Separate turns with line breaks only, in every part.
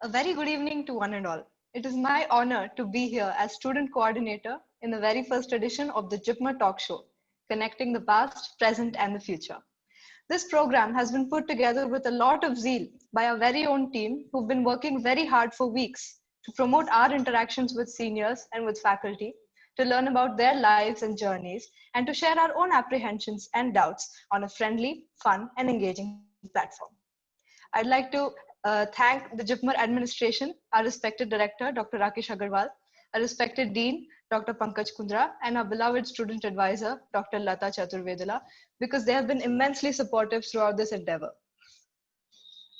A very good evening to one and all. It is my honor to be here as student coordinator in the very first edition of the JIPMER Talk Show, connecting the past, present, and the future. This program has been put together with a lot of zeal by our very own team who've been working very hard for weeks to promote our interactions with seniors and with faculty, to learn about their lives and journeys, and to share our own apprehensions and doubts on a friendly, fun, and engaging platform. I'd like to thank the JIPMER administration, our respected director, Dr. Rakesh Agarwal, our respected dean, Dr. Pankaj Kundra, and our beloved student advisor, Dr. Lata Chaturvedula, because they have been immensely supportive throughout this endeavor.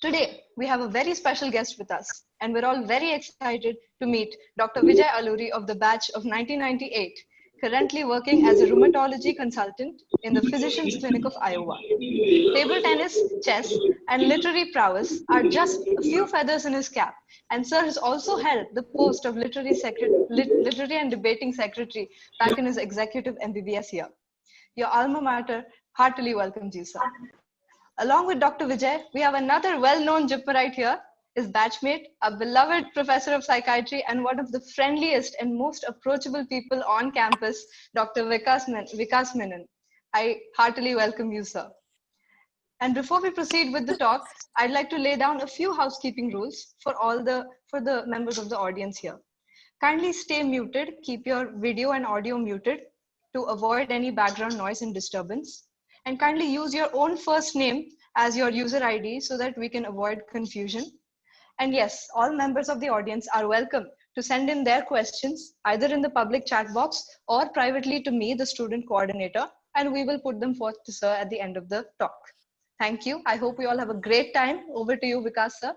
Today, we have a very special guest with us, and we're all very excited to meet Dr. Vijay Aluri of the batch of 1998, currently working as a rheumatology consultant in the Physicians Clinic of Iowa. Table tennis, chess, and literary prowess are just a few feathers in his cap, and Sir has also held the post of literary and debating secretary back in his executive MBBS year. Your alma mater heartily welcomes you, sir. Along with Dr. Vijay, we have another well-known JIPMERite here, his batchmate, a beloved professor of psychiatry and one of the friendliest and most approachable people on campus, Dr. Vikas Menon. I heartily welcome you, sir. And before we proceed with the talk, I'd like to lay down a few housekeeping rules for the members of the audience here. Kindly stay muted, keep your video and audio muted to avoid any background noise and disturbance. And kindly use your own first name as your user ID so that we can avoid confusion. And yes, all members of the audience are welcome to send in their questions either in the public chat box or privately to me, the student coordinator, and we will put them forth to sir at the end of the talk. Thank you. I hope we all have a great time. Over to you, Vikas, sir.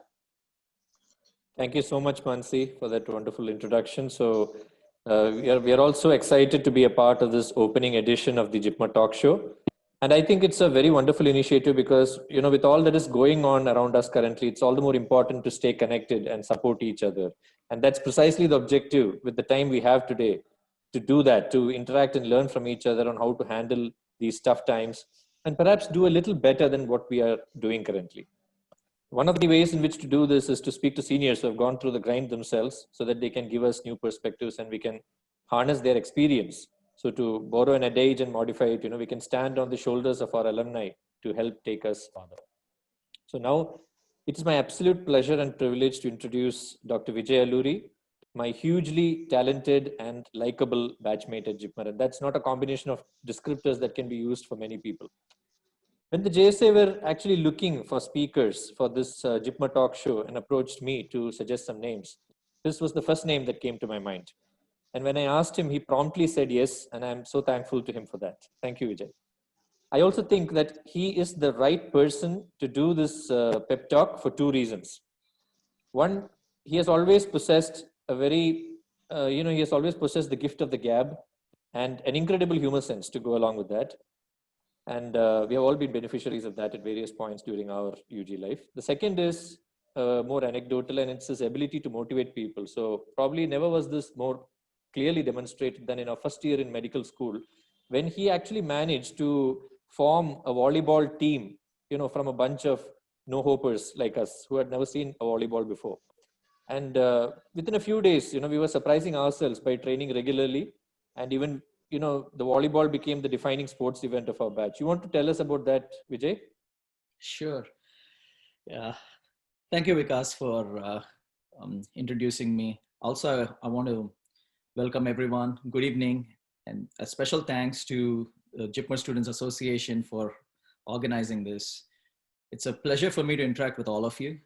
Thank you so much, Mansi, for that wonderful introduction. So we are also excited to be a part of this opening edition of the JIPMER Talk Show. And I think it's a very wonderful initiative because, you know, with all that is going on around us currently, it's all the more important to stay connected and support each other. And that's precisely the objective with the time we have today to do that, to interact and learn from each other on how to handle these tough times and perhaps do a little better than what we are doing currently. One of the ways in which to do this is to speak to seniors who have gone through the grind themselves so that they can give us new perspectives and we can harness their experience. So to borrow an adage and modify it, you know, we can stand on the shoulders of our alumni to help take us further. So now it is my absolute pleasure and privilege to introduce Dr. Vijay Aluri, my hugely talented and likable batchmate at JIPMER. And that's not a combination of descriptors that can be used for many people. When the JSA were actually looking for speakers for this JIPMER Talk Show and approached me to suggest some names, this was the first name that came to my mind. And when I asked him, he promptly said yes, and I'm so thankful to him for that. Thank you, Vijay. I also think that he is the right person to do this pep talk for two reasons. One, he has always possessed a very, he has always possessed the gift of the gab and an incredible humor sense to go along with that. And we have all been beneficiaries of that at various points during our UG life. The second is more anecdotal, and it's his ability to motivate people. So probably never was this more clearly demonstrated than in our first year in medical school, when he actually managed to form a volleyball team, you know, from a bunch of no-hopers like us who had never seen a volleyball before. And within a few days, you know, we were surprising ourselves by training regularly, and even, you know, the volleyball became the defining sports event of our batch. You want to tell us about that, Vijay?
Sure. Yeah. Thank you, Vikas, for introducing me. Also, I want to welcome everyone. Good evening. And a special thanks to the JIPMER Students Association for organizing this. It's a pleasure for me to interact with all of you.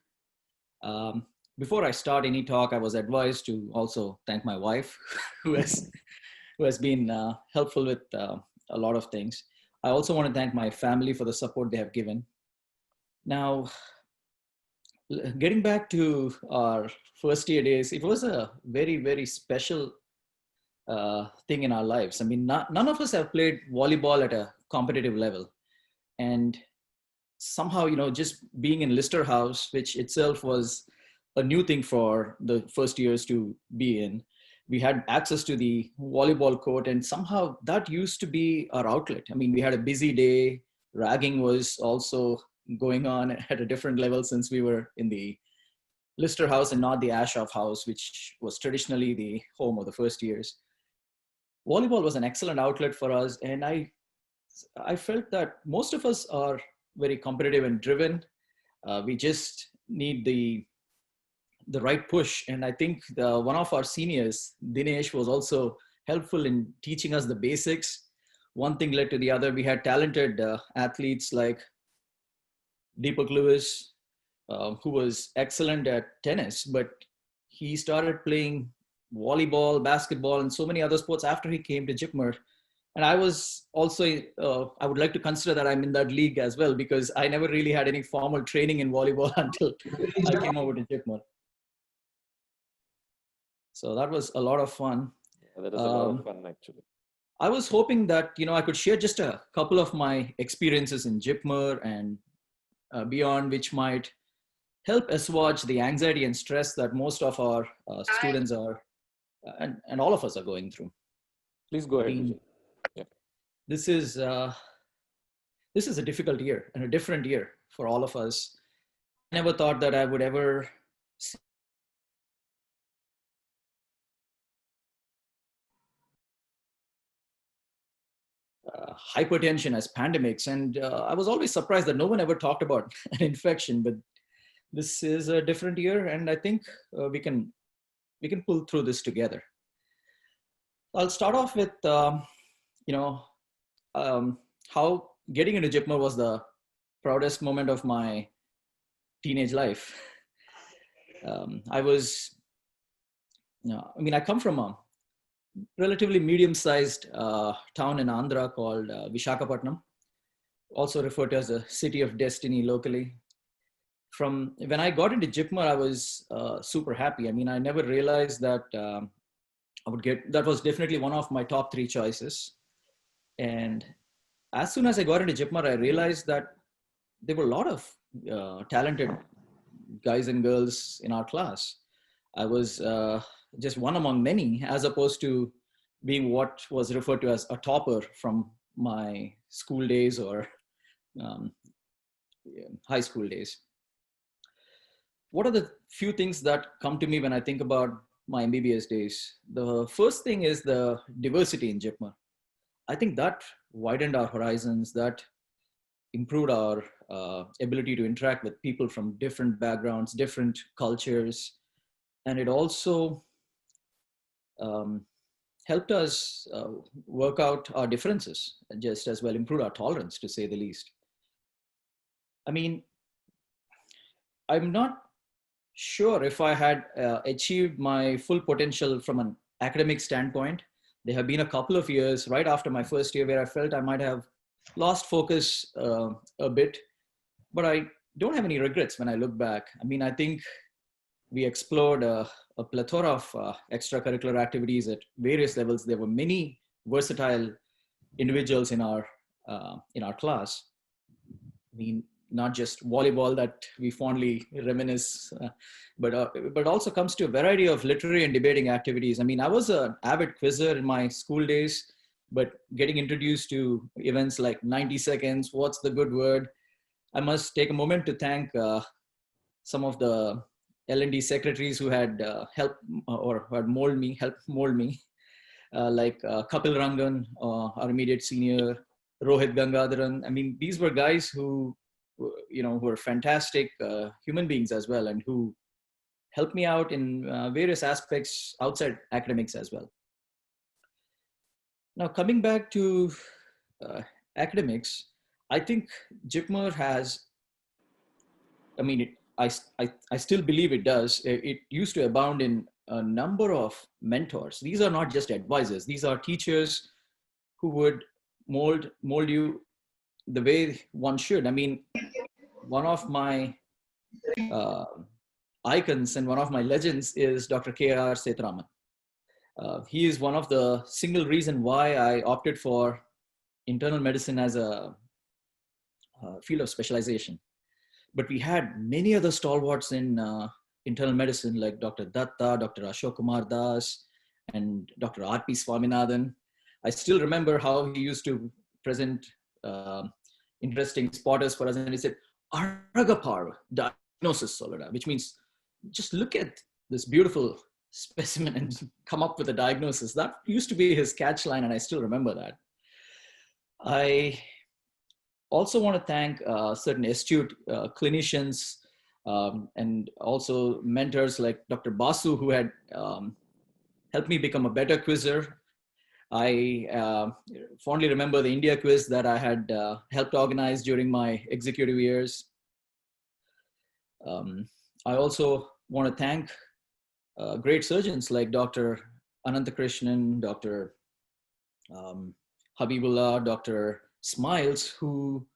Before I start any talk, I was advised to also thank my wife, who has been helpful with a lot of things. I also want to thank my family for the support they have given. Now, getting back to our first year days, it was a very, very special thing in our lives. I mean, none of us have played volleyball at a competitive level. And somehow, you know, just being in Lister House, which itself was a new thing for the first years to be in, we had access to the volleyball court, and somehow that used to be our outlet. I mean, we had a busy day. Ragging was also going on at a different level since we were in the Lister House and not the Ashoff House, which was traditionally the home of the first years. Volleyball was an excellent outlet for us, and I felt that most of us are very competitive and driven. We just need the right push. And I think one of our seniors, Dinesh, was also helpful in teaching us the basics. One thing led to the other. We had talented athletes like Deepak Lewis, who was excellent at tennis, but he started playing volleyball, basketball, and so many other sports after he came to JIPMER. And I was also, I would like to consider that I'm in that league as well, because I never really had any formal training in volleyball until I came over to JIPMER. So that was a lot of fun.
Yeah, that was a lot of fun, actually.
I was hoping that, I could share just a couple of my experiences in JIPMER and beyond, which might help assuage the anxiety and stress that most of our students are, and all of us are going through.
Please go ahead, Vijay. Yeah.
This is a difficult year and a different year for all of us. I never thought that I would ever see hypertension as pandemics. And I was always surprised that no one ever talked about an infection, but this is a different year, and I think we can pull through this together. I'll start off with, how getting into JIPMER was the proudest moment of my teenage life. I come from a relatively medium-sized town in Andhra called Visakhapatnam, also referred to as the city of destiny locally. From when I got into JIPMER, I was super happy. I mean, I never realized that that was definitely one of my top 3 choices. And as soon as I got into JIPMER, I realized that there were a lot of talented guys and girls in our class. I was just one among many, as opposed to being what was referred to as a topper from my school days or high school days. What are the few things that come to me when I think about my MBBS days? The first thing is the diversity in JIPMER. I think that widened our horizons, that improved our ability to interact with people from different backgrounds, different cultures. And it also helped us work out our differences, and just as well improve our tolerance, to say the least. I mean, I'm not sure if I had achieved my full potential from an academic standpoint. There have been a couple of years right after my first year where I felt I might have lost focus a bit, but I don't have any regrets when I look back. I mean, I think we explored a plethora of extracurricular activities at various levels. There were many versatile individuals in our class. I mean, not just volleyball that we fondly reminisce, but also comes to a variety of literary and debating activities. I mean, I was an avid quizzer in my school days, but getting introduced to events like 90 Seconds, What's the Good Word? I must take a moment to thank some of the L&D secretaries who had helped mold me, like Kapil Rangan, our immediate senior, Rohit Gangadharan. I mean, these were guys who were fantastic human beings as well, and who helped me out in various aspects outside academics as well. Now, coming back to academics, I think JIPMER has, I mean, I still believe it does. It used to abound in a number of mentors. These are not just advisors. These are teachers who would mold you the way one should. I mean, one of my icons and one of my legends is Dr. K.R. Sethuraman. He is one of the single reason why I opted for internal medicine as a field of specialization. But we had many other stalwarts in internal medicine, like Dr. Datta, Dr. Ashok Kumar Das, and Dr. R.P. Swaminathan. I still remember how he used to present interesting spotters for us, and he said, Aragapar diagnosis solida, which means just look at this beautiful specimen and come up with a diagnosis. That used to be his catch line, and I still remember that. I also want to thank certain astute clinicians and also mentors like Dr. Basu, who had helped me become a better quizzer. I fondly remember the India quiz that I had helped organize during my executive years. I also want to thank great surgeons like Dr. Ananthakrishnan, Dr. Habibullah, Dr. Smiles, who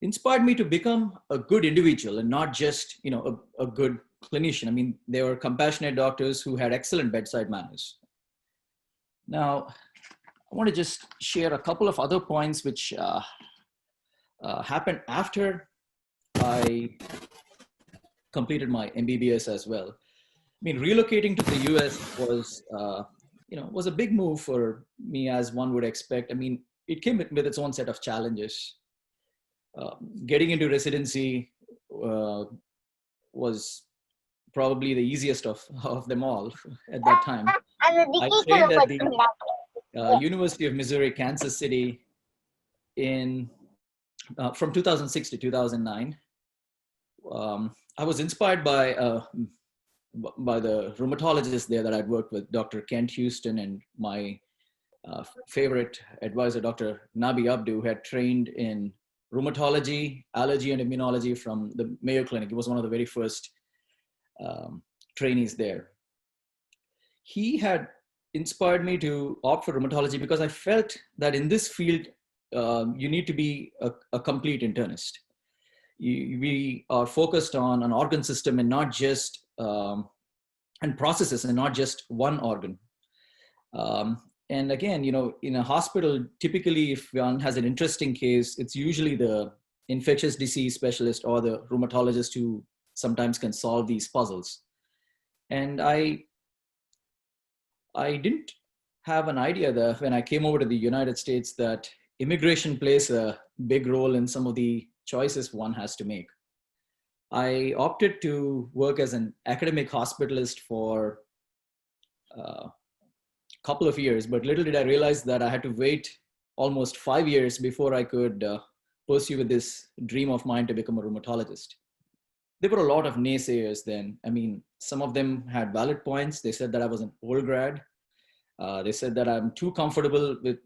inspired me to become a good individual and not just, a good clinician. I mean, they were compassionate doctors who had excellent bedside manners. Now, I want to just share a couple of other points which happened after I completed my MBBS as well. I mean, relocating to the US was a big move for me, as one would expect. I mean, it came with its own set of challenges. Getting into residency was probably the easiest of them all at that time. I trained at the University of Missouri, Kansas City from 2006 to 2009. I was inspired by the rheumatologist there that I'd worked with, Dr. Kent Houston, and my favorite advisor, Dr. Nabi Abdu, who had trained in rheumatology, allergy, and immunology from the Mayo Clinic. He was one of the very first trainees there. He had inspired me to opt for rheumatology because I felt that in this field, you need to be a complete internist. We are focused on an organ system and not just, and processes and not just one organ. And again, in a hospital, typically if one has an interesting case, it's usually the infectious disease specialist or the rheumatologist who sometimes can solve these puzzles. And I didn't have an idea that when I came over to the United States that immigration plays a big role in some of the choices one has to make. I opted to work as an academic hospitalist for a couple of years, but little did I realize that I had to wait almost 5 years before I could pursue with this dream of mine to become a rheumatologist. There were a lot of naysayers then. I mean, some of them had valid points. They said that I was an old grad. They said that I'm too comfortable with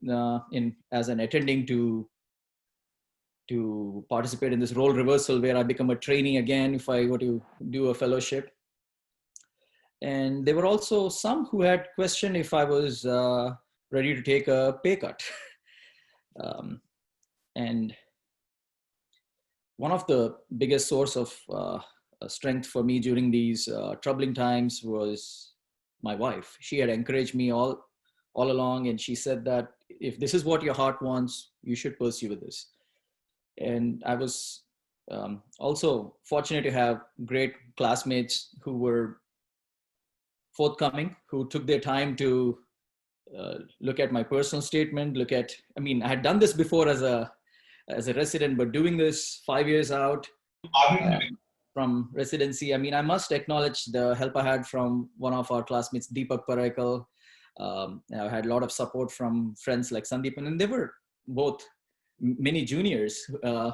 as an attending to participate in this role reversal where I become a trainee again if I were to do a fellowship. And there were also some who had questioned if I was ready to take a pay cut. And one of the biggest source of strength for me during these troubling times was my wife. She had encouraged me all along, and she said that if this is what your heart wants, you should pursue with this. And I was also fortunate to have great classmates who were forthcoming, who took their time to look at my personal statement, I had done this before as a resident, but doing this 5 years out from residency, I must acknowledge the help I had from one of our classmates, Deepak Paraikal. I had a lot of support from friends like Sandeep, and they were both many juniors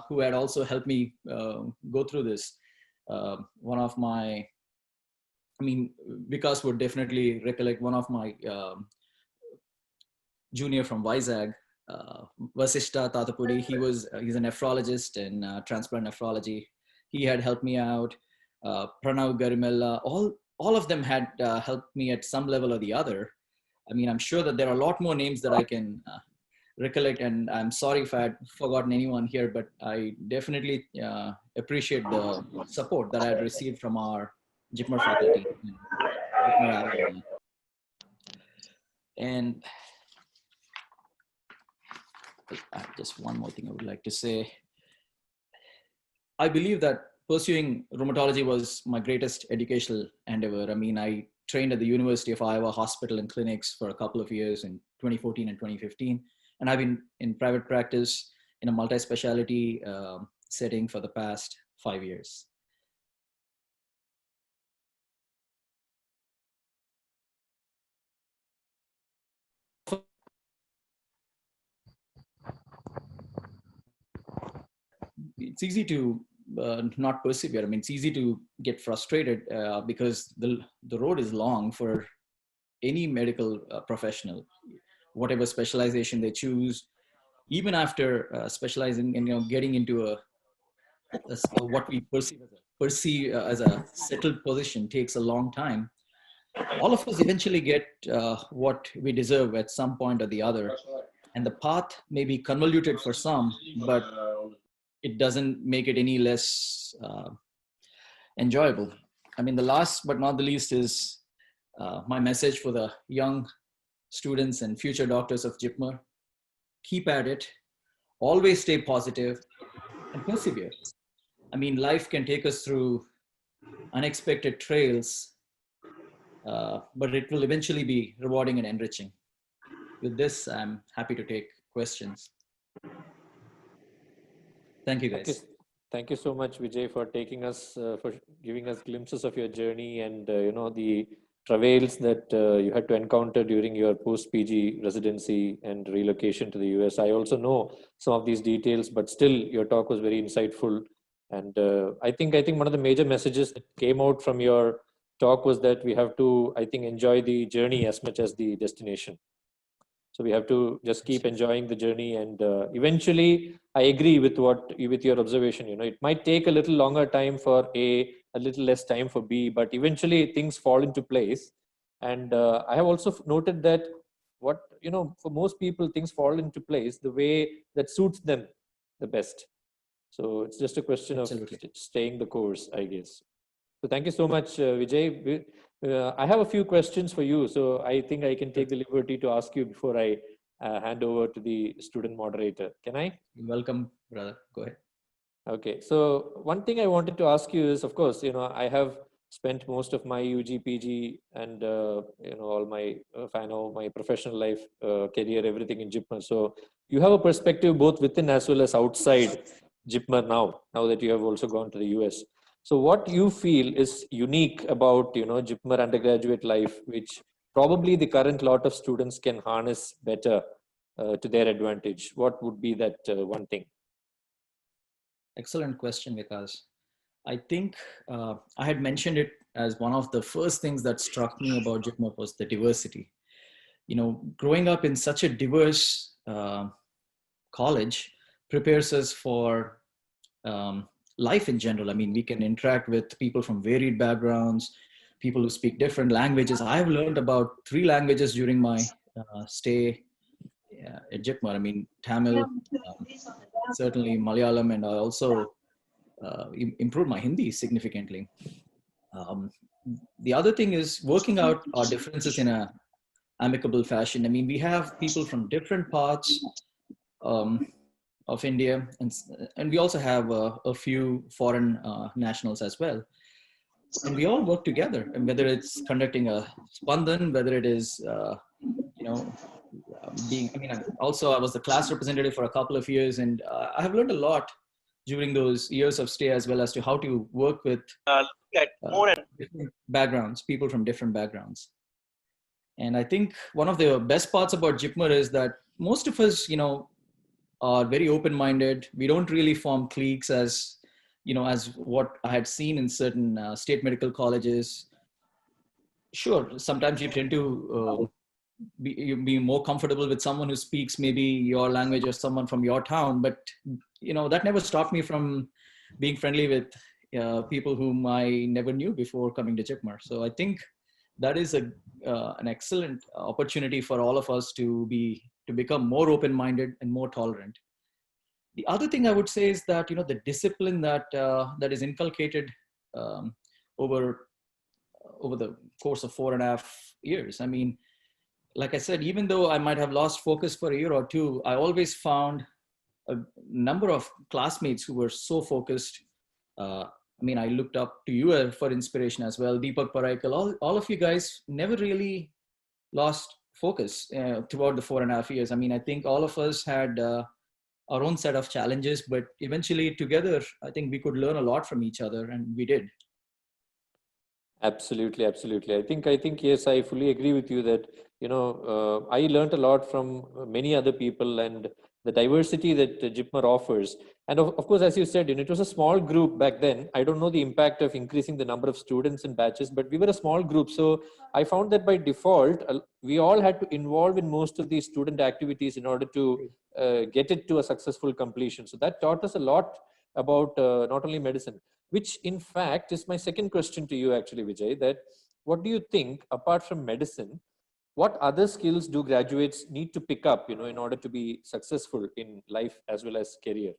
who had also helped me go through this. One of my, Vikas would definitely recollect one of my junior from Vizag, Vasishta Tatapudi. He's a nephrologist in transplant nephrology. He had helped me out. Pranav Garimella, all of them had helped me at some level or the other. I'm sure that there are a lot more names that I can recollect, and I'm sorry if I had forgotten anyone here, but I definitely appreciate the support that I had received from our JIPMER faculty. And just one more thing I would like to say. I believe that pursuing rheumatology was my greatest educational endeavor. I trained at the University of Iowa Hospital and Clinics for a couple of years in 2014 and 2015. And I've been in private practice in a multi-specialty setting for the past 5 years. it's easy to not persevere. I mean, it's easy to get frustrated because the road is long for any medical professional, whatever specialization they choose. Even after specializing and getting into what we perceive as a settled position takes a long time. All of us eventually get what we deserve at some point or the other, and the path may be convoluted for some, but it doesn't make it any less enjoyable. I mean, the last but not the least is my message for the young students and future doctors of JIPMER. Keep at it, always stay positive, and persevere. I mean, life can take us through unexpected trails, but it will eventually be rewarding and enriching. With this, I'm happy to take questions. Thank you, guys.
Thank you so much, Vijay, for taking us, for giving us glimpses of your journey and the travails that you had to encounter during your post-PG residency and relocation to the US. I also know some of these details, but still, your talk was very insightful. And I think one of the major messages that came out from your talk was that we have to, I think, enjoy the journey as much as the destination. So we have to just keep enjoying the journey, and eventually, I agree with your observation. It might take a little longer time for A, a little less time for B, but eventually things fall into place. And I have also noted that for most people, things fall into place the way that suits them the best. So it's just a question of staying the course, I guess. So thank you so much, Vijay. I have a few questions for you. So I think I can take the liberty to ask you before I hand over to the student moderator. Can I?
Welcome, brother. Go ahead.
Okay. So one thing I wanted to ask you is, of course, I have spent most of my UG, PG, and all my my professional life, career, everything in JIPMER. So you have a perspective both within as well as outside JIPMER now that you have also gone to the US. So what you feel is unique about JIPMER undergraduate life, which probably the current lot of students can harness better to their advantage? What would be that one thing?
Excellent question, Vikas. I think I had mentioned it as one of the first things that struck me about JIPMER was the diversity. Growing up in such a diverse college prepares us for life in general. I mean, we can interact with people from varied backgrounds, people who speak different languages. I've learned about 3 languages during my stay at JIPMER. I mean, Tamil, certainly Malayalam, and I also improved my Hindi significantly. The other thing is working out our differences in a amicable fashion. I mean, we have people from different parts of India, and we also have a few foreign nationals as well. And we all work together, and whether it's conducting a Spandan, whether it is, also I was the class representative for a couple of years, and I have learned a lot during those years of stay as well as to how to work with different backgrounds, people from different backgrounds. And I think one of the best parts about JIPMER is that most of us, are very open-minded. We don't really form cliques as what I had seen in certain state medical colleges. Sure, sometimes you tend to be more comfortable with someone who speaks maybe your language or someone from your town, but that never stopped me from being friendly with people whom I never knew before coming to JIPMER. So I think that is an excellent opportunity for all of us to become more open-minded and more tolerant. The other thing I would say is that the discipline that is inculcated over the course of 4.5 years. I mean, like I said, even though I might have lost focus for a year or two, I always found a number of classmates who were so focused. I mean, I looked up to you for inspiration as well. Deepak Paraikal, all of you guys never really lost focus throughout the 4.5 years. I mean, I think all of us had our own set of challenges, but eventually together, I think we could learn a lot from each other, and we did.
Absolutely. I think yes, I fully agree with you that I learned a lot from many other people, and the diversity that JIPMER offers. And of course, as you said, it was a small group back then. I don't know the impact of increasing the number of students in batches, but we were a small group. So I found that by default, we all had to involve in most of these student activities in order to get it to a successful completion. So that taught us a lot about not only medicine, which in fact is my second question to you actually, Vijay, that what do you think, apart from medicine, what other skills do graduates need to pick up, in order to be successful in life as well as career?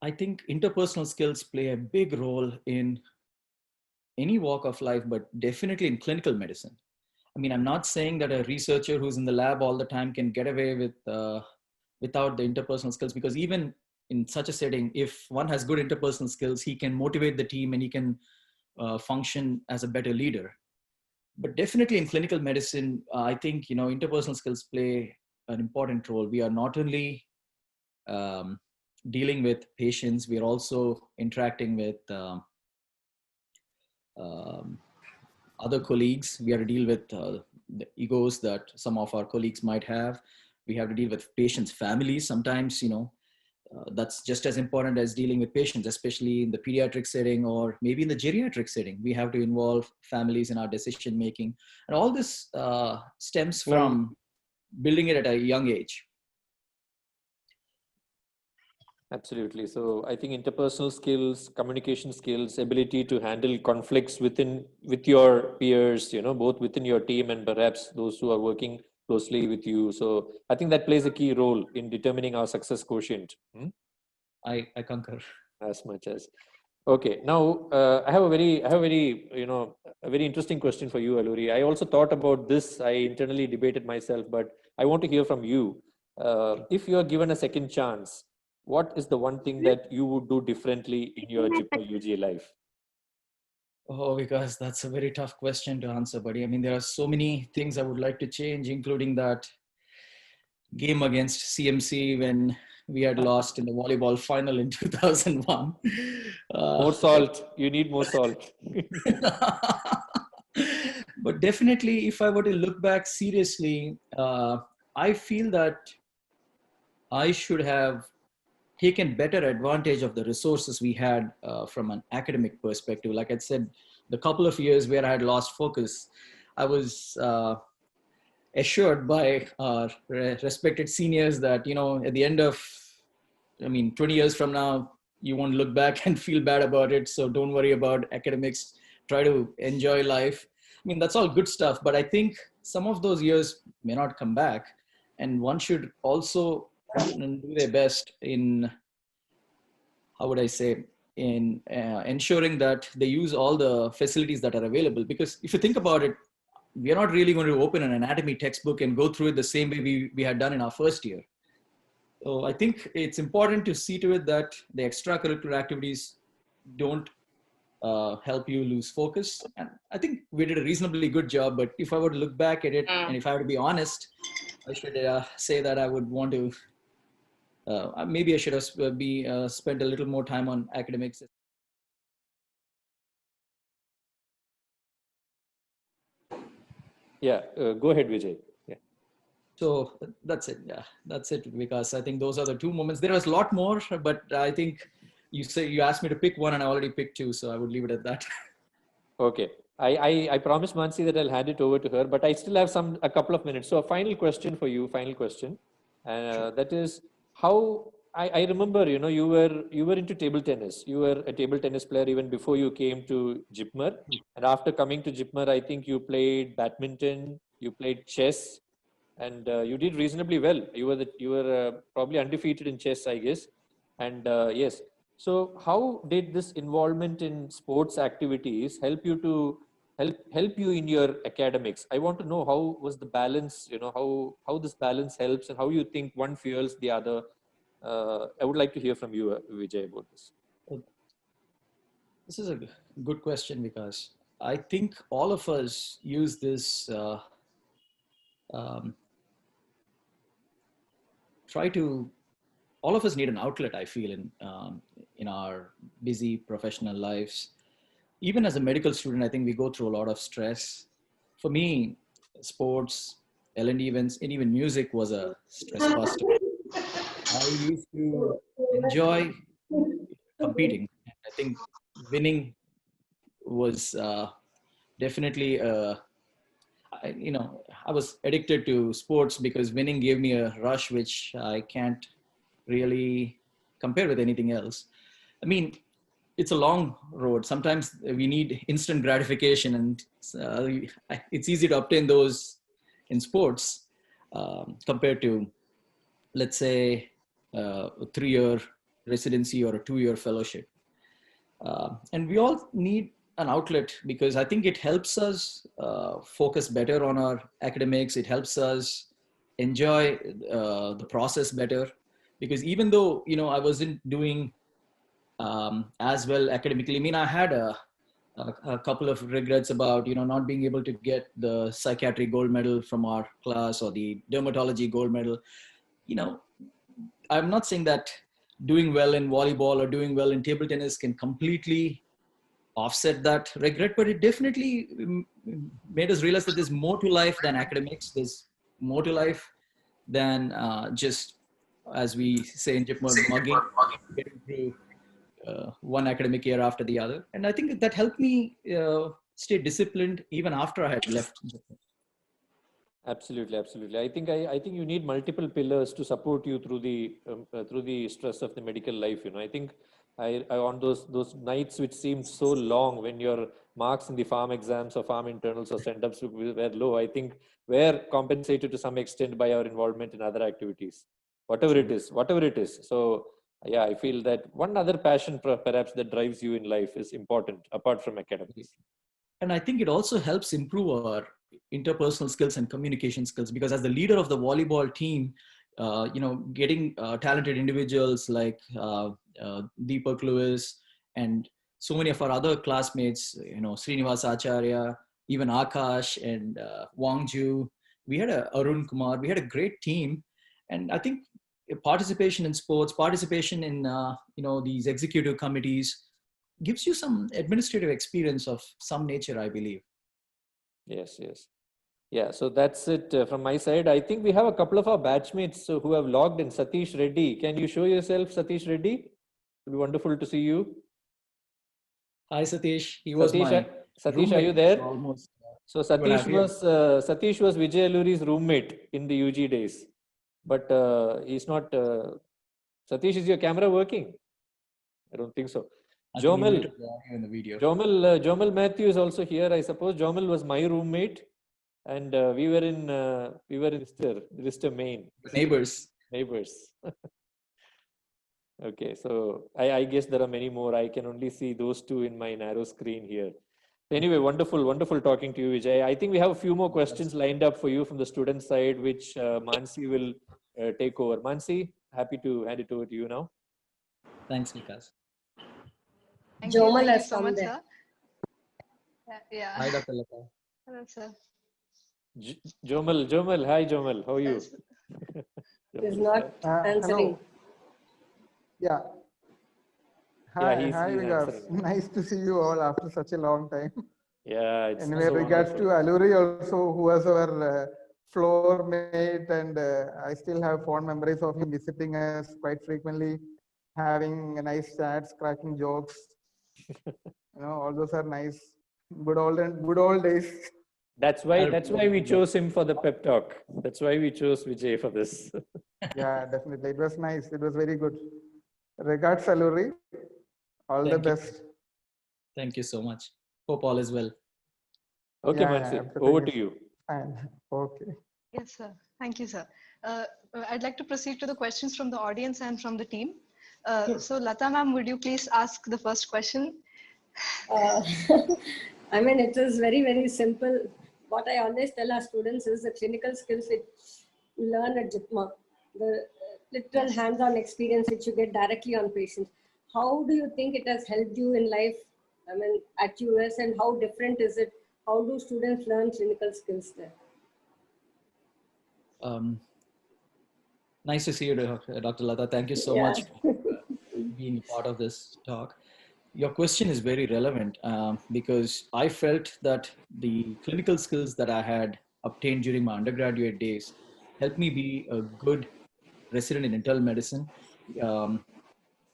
I think interpersonal skills play a big role in any walk of life, but definitely in clinical medicine. I mean, I'm not saying that a researcher who's in the lab all the time can get away with without the interpersonal skills, because even in such a setting, if one has good interpersonal skills, he can motivate the team and he can function as a better leader. But definitely in clinical medicine, I think, interpersonal skills play an important role. We are not only dealing with patients, we are also interacting with other colleagues. We have to deal with the egos that some of our colleagues might have. We have to deal with patients' families. Sometimes, that's just as important as dealing with patients, especially in the pediatric setting or maybe in the geriatric setting. We have to involve families in our decision making. And all this stems from building it at a young age.
Absolutely. So I think interpersonal skills, communication skills, ability to handle conflicts with your peers, both within your team and perhaps those who are working closely with you. So I think that plays a key role in determining our success quotient.
I concur.
As much as. Okay. Now I have a very, a very interesting question for you, Aluri. I also thought about this. I internally debated myself, but I want to hear from you. If you are given a second chance, what is the one thing that you would do differently in your JIPMER UGA life?
Oh, because that's a very tough question to answer, buddy. I mean, there are so many things I would like to change, including that game against CMC when we had lost in the volleyball final in 2001.
More salt. You need more salt.
But definitely, if I were to look back seriously, I feel that I should have taken better advantage of the resources we had from an academic perspective. Like I said, the couple of years where I had lost focus, I was assured by our respected seniors that, at the end of, 20 years from now, you won't look back and feel bad about it. So don't worry about academics. Try to enjoy life. That's all good stuff. But I think some of those years may not come back. And one should also do their best in, how would I say, in ensuring that they use all the facilities that are available. Because if you think about it, we are not really going to open an anatomy textbook and go through it the same way we had done in our first year. So I think it's important to see to it that the extracurricular activities don't help you lose focus. And I think we did a reasonably good job, but if I were to look back at it, and if I were to be honest, I should say that I would want to, maybe I should have spent a little more time on academics.
Yeah, go ahead, Vijay. Yeah.
So that's it. Yeah, that's it. Because I think those are the two moments. There was a lot more, but I think you asked me to pick one, and I already picked two, so I would leave it at that.
Okay. I promised Mansi that I'll hand it over to her, but I still have a couple of minutes. So a final question for you, sure. That is how I remember, you were into table tennis. You were a table tennis player even before you came to JIPMER. And after coming to JIPMER, I think you played badminton, you played chess, and you did reasonably well. You were probably undefeated in chess, I guess. And yes. So how did this involvement in sports activities help you to help you in your academics? I want to know how was the balance, how this balance helps and how you think one fuels the other. I would like to hear from you, Vijay, about this.
This is a good question, because I think all of us use this, all of us need an outlet, I feel, in our busy professional lives. Even as a medical student, I think we go through a lot of stress. For me, sports, L&D events, and even music was a stress buster. I used to enjoy competing. I think winning was definitely, I was addicted to sports because winning gave me a rush, which I can't really compare with anything else. I mean, it's a long road. Sometimes we need instant gratification, and it's easy to obtain those in sports compared to, let's say, a 3-year residency or a 2-year fellowship. And we all need an outlet because I think it helps us focus better on our academics. It helps us enjoy the process better, because even though, I wasn't doing as well academically. I mean, I had a couple of regrets about, not being able to get the psychiatry gold medal from our class or the dermatology gold medal. I'm not saying that doing well in volleyball or doing well in table tennis can completely offset that regret, but it definitely made us realize that there's more to life than academics. There's more to life than just, as we say in JIPMER, mugging, getting through one academic year after the other. And I think that helped me stay disciplined even after I had left.
Absolutely, absolutely. I think you need multiple pillars to support you through the stress of the medical life. I think I on those nights which seemed so long when your marks in the farm exams or farm internals or send-ups were low, I think were compensated to some extent by our involvement in other activities, whatever it is. So yeah, I feel that one other passion perhaps that drives you in life is important apart from academics.
And I think it also helps improve our interpersonal skills and communication skills, because as the leader of the volleyball team, getting talented individuals like Deepak Lewis and so many of our other classmates, Srinivas Acharya, even Akash and Wangju, we had Arun Kumar, we had a great team. And I think participation in sports, participation in, these executive committees gives you some administrative experience of some nature, I believe.
Yes. Yeah, so that's it from my side. I think we have a couple of our batchmates who have logged in. Satish Reddy, can you show yourself, Satish Reddy? It would be wonderful to see you.
Hi, Satish. He was
Satish, are you there? Almost. So Satish was Vijay Aluri's roommate in the UG days, but he's not. Satish, is your camera working? I don't think so. Jomal Matthew is also here. I suppose Jomal was my roommate, and we were in Lister, Maine.
Neighbors.
Okay, so I guess there are many more. I can only see those two in my narrow screen here. Anyway, wonderful talking to you, Vijay. I think we have a few more questions lined up for you from the student side, which Mansi will take over. Mansi, happy to hand it over to you now.
Thanks, Vikas.
Thank you so much, sir. Yeah.
Hi, Dr. Lata.
Hello, sir.
Jomal. Hi, Jomal. How are you?
Is not answering.
Hello. Yeah. Hi, Vikas. Nice to see you all after such a long time.
Yeah. It's
anyway, so regards wonderful. To Aluri also, who was our floor mate, and I still have fond memories of him visiting us quite frequently, having nice chats, cracking jokes. All those are nice, good old days.
That's why we chose him for the pep talk. That's why we chose Vijay for this.
Yeah, definitely. It was nice. It was very good. Regards, Aluri. All the best.
Thank you so much. Hope all is well.
Okay, Mansi, over to you.
Fine. Okay.
Yes, sir. Thank you, sir. I'd like to proceed to the questions from the audience and from the team. Sure. So, Lata ma'am, would you please ask the first question?
I mean, it is very, very simple. What I always tell our students is the clinical skills which you learn at JIPMER, the literal hands-on experience which you get directly on patients. How do you think it has helped you in life, I mean, at US, and how different is it? How do students learn clinical skills there?
Nice to see you, Dr. Lata. Thank you so much for being part of this talk. Your question is very relevant because I felt that the clinical skills that I had obtained during my undergraduate days helped me be a good resident in internal medicine.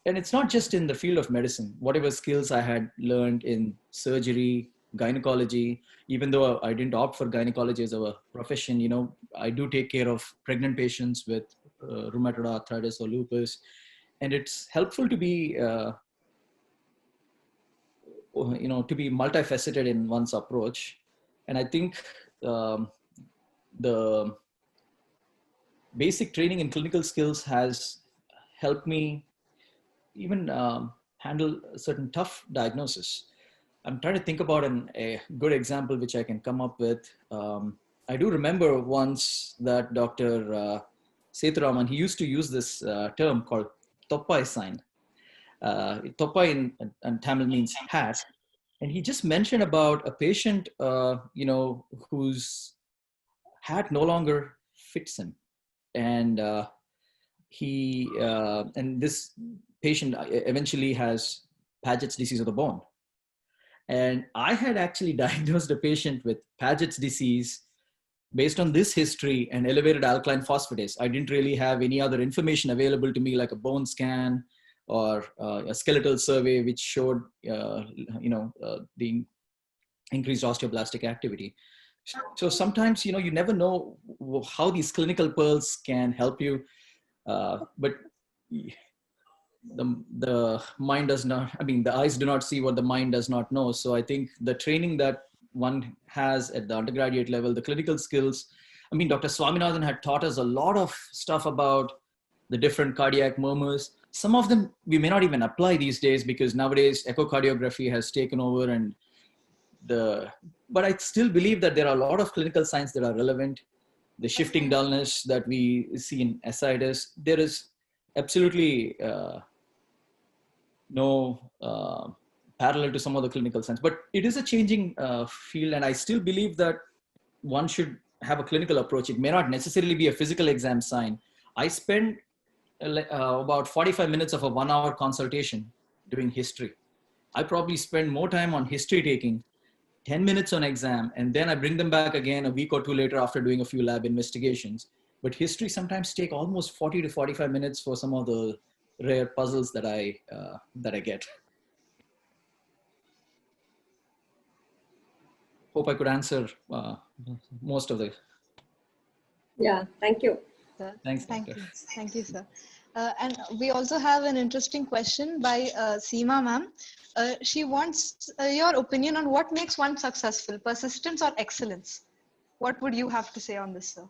And it's not just in the field of medicine. Whatever skills I had learned in surgery, gynecology, even though I didn't opt for gynecology as a profession, I do take care of pregnant patients with rheumatoid arthritis or lupus. And it's helpful to be, to be multifaceted in one's approach. And I think the basic training in clinical skills has helped me even handle certain tough diagnosis. I'm trying to think about a good example which I can come up with. I do remember once that Dr. Sethuraman, he used to use this term called Toppai sign. Toppai in Tamil means hat. And he just mentioned about a patient, whose hat no longer fits him. And and this patient eventually has Paget's disease of the bone. And I had actually diagnosed a patient with Paget's disease based on this history and elevated alkaline phosphatase. I didn't really have any other information available to me, like a bone scan or a skeletal survey, which showed, the increased osteoblastic activity. So sometimes, you never know how these clinical pearls can help you, but the mind does not, the eyes do not see what the mind does not know. So I think the training that one has at the undergraduate level, the clinical skills, Dr. Swaminathan had taught us a lot of stuff about the different cardiac murmurs. Some of them we may not even apply these days because nowadays echocardiography has taken over, but I still believe that there are a lot of clinical signs that are relevant. The shifting dullness that we see in ascites, there is absolutely no parallel to some of the clinical signs, but it is a changing field. And I still believe that one should have a clinical approach. It may not necessarily be a physical exam sign. I spend about 45 minutes of a 1 hour consultation doing history. I probably spend more time on history taking, 10 minutes on exam, and then I bring them back again a week or two later after doing a few lab investigations. But history sometimes take almost 40 to 45 minutes for some of the rare puzzles that I get. Hope I could answer most of the.
Yeah, thank you.
Thanks.
Thank you. Thank you, sir. And we also have an interesting question by Seema ma'am. She wants your opinion on what makes one successful, persistence or excellence. What would you have to say on this, sir?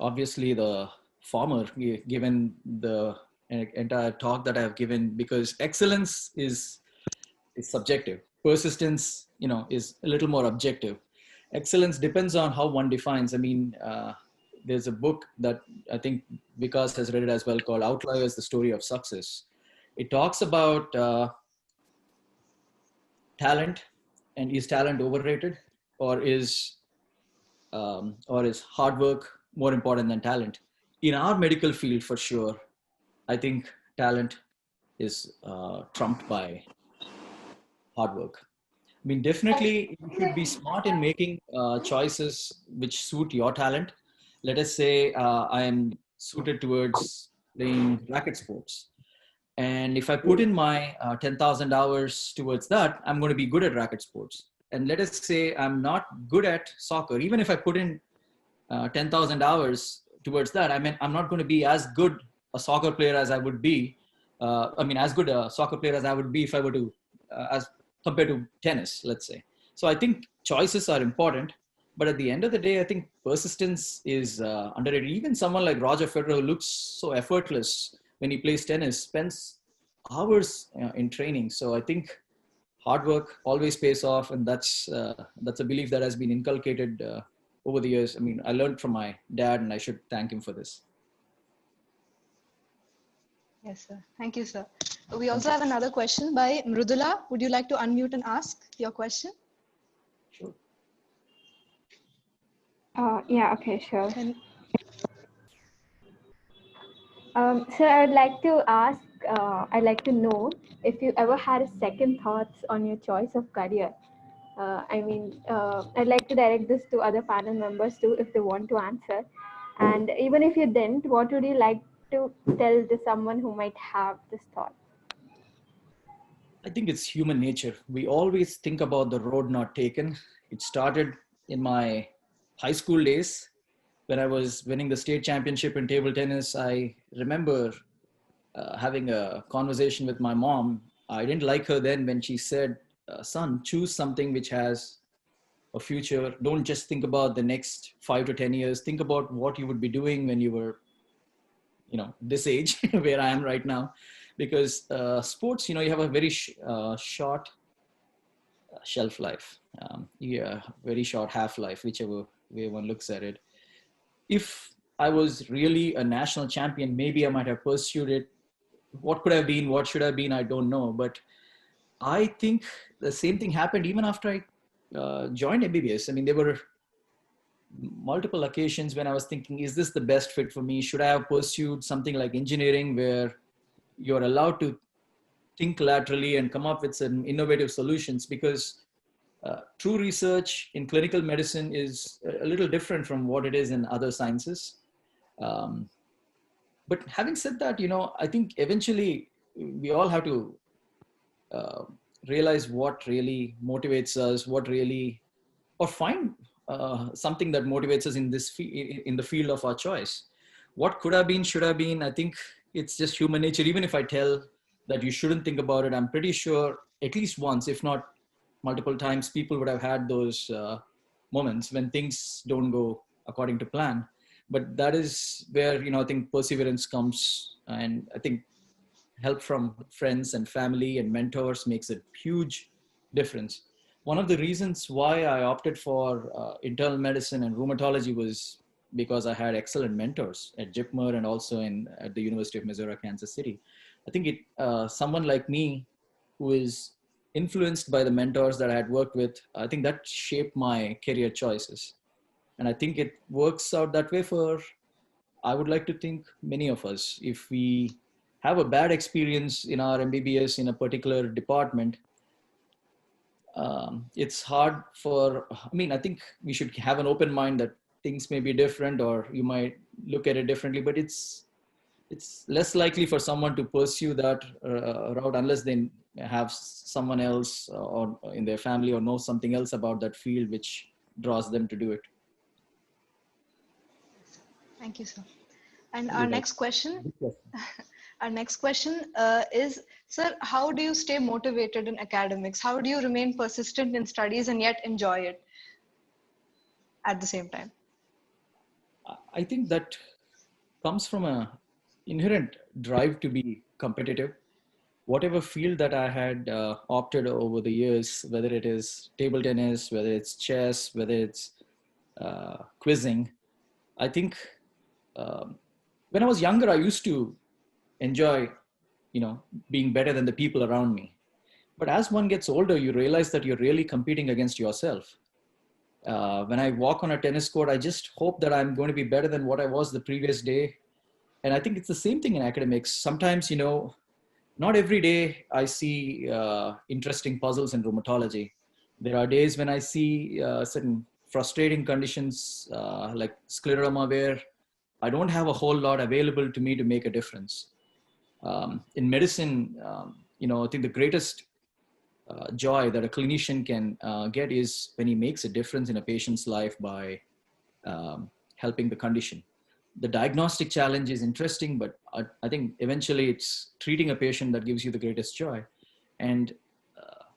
Obviously the former, given the entire talk that I have given, because excellence is subjective. Persistence, is a little more objective. Excellence depends on how one defines. There's a book that I think Vikas has read it as well called Outliers, the Story of Success. It talks about talent, and is talent overrated, or is hard work more important than talent? In our medical field, for sure, I think talent is trumped by hard work. Definitely you should be smart in making choices which suit your talent. Let us say I am suited towards playing racket sports. And if I put in my 10,000 hours towards that, I'm going to be good at racket sports. And let us say I'm not good at soccer. Even if I put in 10,000 hours towards that, I'm not going to be as good a soccer player as I would be. As good a soccer player as I would be if I were to, as compared to tennis, let's say. So I think choices are important. But at the end of the day, I think persistence is underrated. Even someone like Roger Federer, who looks so effortless when he plays tennis, spends hours in training. So I think hard work always pays off, and that's a belief that has been inculcated over the years. I learned from my dad, and I should thank him for this.
Yes, sir. Thank you, sir. We also have another question by Mrudula. Would you like to unmute and ask your question?
Sure.
Yeah, okay, sure. So I would like to ask, I'd like to know if you ever had a second thoughts on your choice of career. I'd like to direct this to other panel members too, if they want to answer. And even if you didn't, what would you like to tell to someone who might have this thought?
I think it's human nature. We always think about the road not taken. It started in my high school days when I was winning the state championship in table tennis. I remember having a conversation with my mom. I didn't like her then when she said, son, choose something which has a future. Don't just think about the next 5 to 10 years. Think about what you would be doing when you were, this age where I am right now. Because sports, you have a very short shelf life, very short half-life, whichever way one looks at it. If I was really a national champion, maybe I might have pursued it. What could have been, what should have been, I don't know. But I think the same thing happened even after I joined MBBS. I mean, there were multiple occasions when I was thinking, is this the best fit for me? Should I have pursued something like engineering where you're allowed to think laterally and come up with some innovative solutions? Because true research in clinical medicine is a little different from what it is in other sciences. But having said that, I think eventually we all have to realize what really motivates us, or find something that motivates us in in the field of our choice. What could have been, should have been, I think it's just human nature. Even if I tell that you shouldn't think about it, I'm pretty sure at least once, if not multiple times, people would have had those moments when things don't go according to plan. But that is where, I think perseverance comes. And I think help from friends and family and mentors makes a huge difference. One of the reasons why I opted for internal medicine and rheumatology was because I had excellent mentors at JIPMER and also at the University of Missouri, Kansas City. I think someone like me who is influenced by the mentors that I had worked with, I think that shaped my career choices. And I think it works out that way for, I would like to think, many of us. If we have a bad experience in our MBBS in a particular department, it's hard I think we should have an open mind that things may be different, or you might look at it differently, but it's less likely for someone to pursue that route unless they have someone else or in their family or know something else about that field which draws them to do it.
Thank you, sir. And our next question, is, sir, how do you stay motivated in academics? How do you remain persistent in studies and yet enjoy it at the same time?
I think that comes from an inherent drive to be competitive. Whatever field that I had opted over the years, whether it is table tennis, whether it's chess, whether it's quizzing, I think when I was younger, I used to enjoy, being better than the people around me. But as one gets older, you realize that you're really competing against yourself. When I walk on a tennis court, I just hope that I'm going to be better than what I was the previous day. And I think it's the same thing in academics. Sometimes, not every day I see interesting puzzles in rheumatology. There are days when I see certain frustrating conditions like scleroderma where I don't have a whole lot available to me to make a difference. In medicine, I think the greatest joy that a clinician can get is when he makes a difference in a patient's life by helping the condition. The diagnostic challenge is interesting, but I think eventually it's treating a patient that gives you the greatest joy. And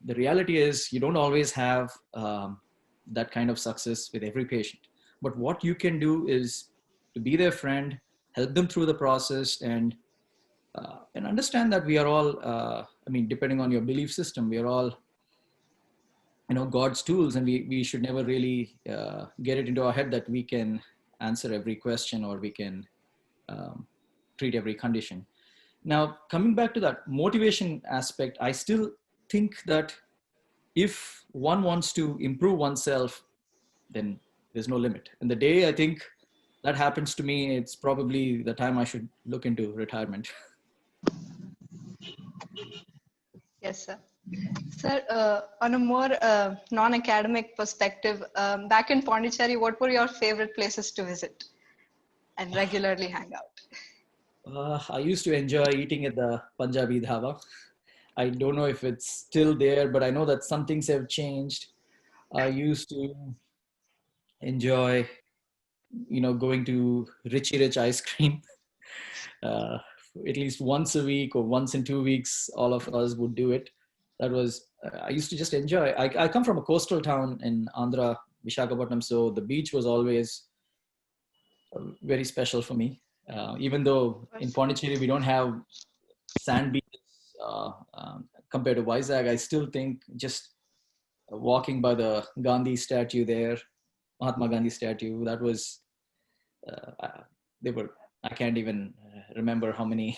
the reality is you don't always have that kind of success with every patient. But what you can do is to be their friend, help them through the process, and understand that we are all, depending on your belief system, we are all, God's tools, and we should never really get it into our head that we can answer every question or we can treat every condition. Now, coming back to that motivation aspect, I still think that if one wants to improve oneself, then there's no limit. And the day I think that happens to me, it's probably the time I should look into retirement.
Yes, sir. Sir, on a more non-academic perspective, back in Pondicherry, what were your favorite places to visit and regularly hang out?
I used to enjoy eating at the Punjabi dhaba. I don't know if it's still there, but I know that some things have changed. I used to enjoy, going to Richie Rich ice cream. uh, at least once a week or once in 2 weeks, all of us would do it. That was, I used to just enjoy. I come from a coastal town in Andhra, Visakhapatnam, so the beach was always very special for me. Even though in Pondicherry we don't have sand beaches compared to Vizag, I still think just walking by the Gandhi statue there, Mahatma Gandhi statue, that was, they were, I can't even remember how many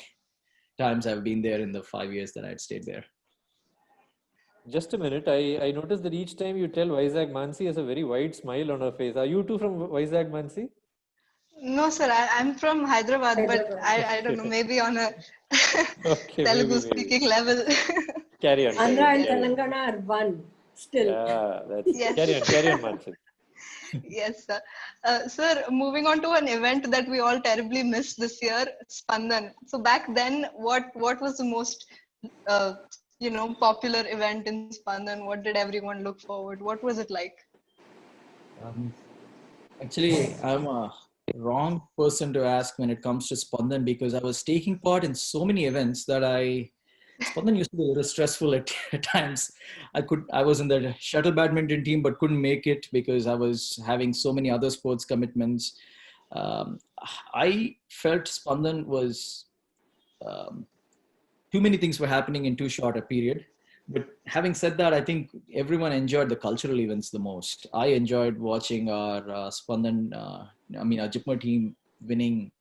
times I've been there in the 5 years that I'd stayed there.
Just a minute. I noticed that each time you tell Vizag, Mansi has a very wide smile on her face. Are you too from Vizag, Mansi?
No, sir, I'm from Hyderabad, but I don't know, maybe on a
Okay,
Telugu
maybe.
speaking level.
Carry on.
Andhra and
carry on.
Telangana are one still.
Yeah, that's
Yes.
carry on, Mansi.
Yes, sir. Sir, moving on to an event that we all terribly missed this year, Spandan. So back then, what was the most popular event in Spandan? What did everyone look forward? What was it like?
Actually, I'm a wrong person to ask when it comes to Spandan because I was taking part in so many events that Spandan used to be a little stressful at times. I was in the shuttle badminton team but couldn't make it because I was having so many other sports commitments. I felt Spandan was too many things were happening in too short a period. But having said that, I think everyone enjoyed the cultural events the most. I enjoyed watching our Spandan, our JIPMER team winning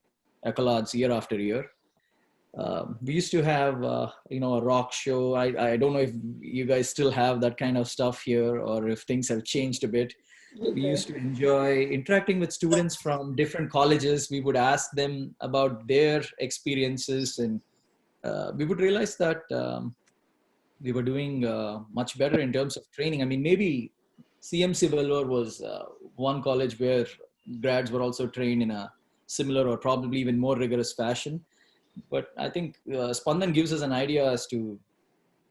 accolades year after year. We used to have, a rock show. I don't know if you guys still have that kind of stuff here or if things have changed a bit. We used to enjoy interacting with students from different colleges. We would ask them about their experiences and we would realize that we were doing much better in terms of training. I mean, maybe CMC Vellore was one college where grads were also trained in a similar or probably even more rigorous fashion. But I think Spandan gives us an idea as to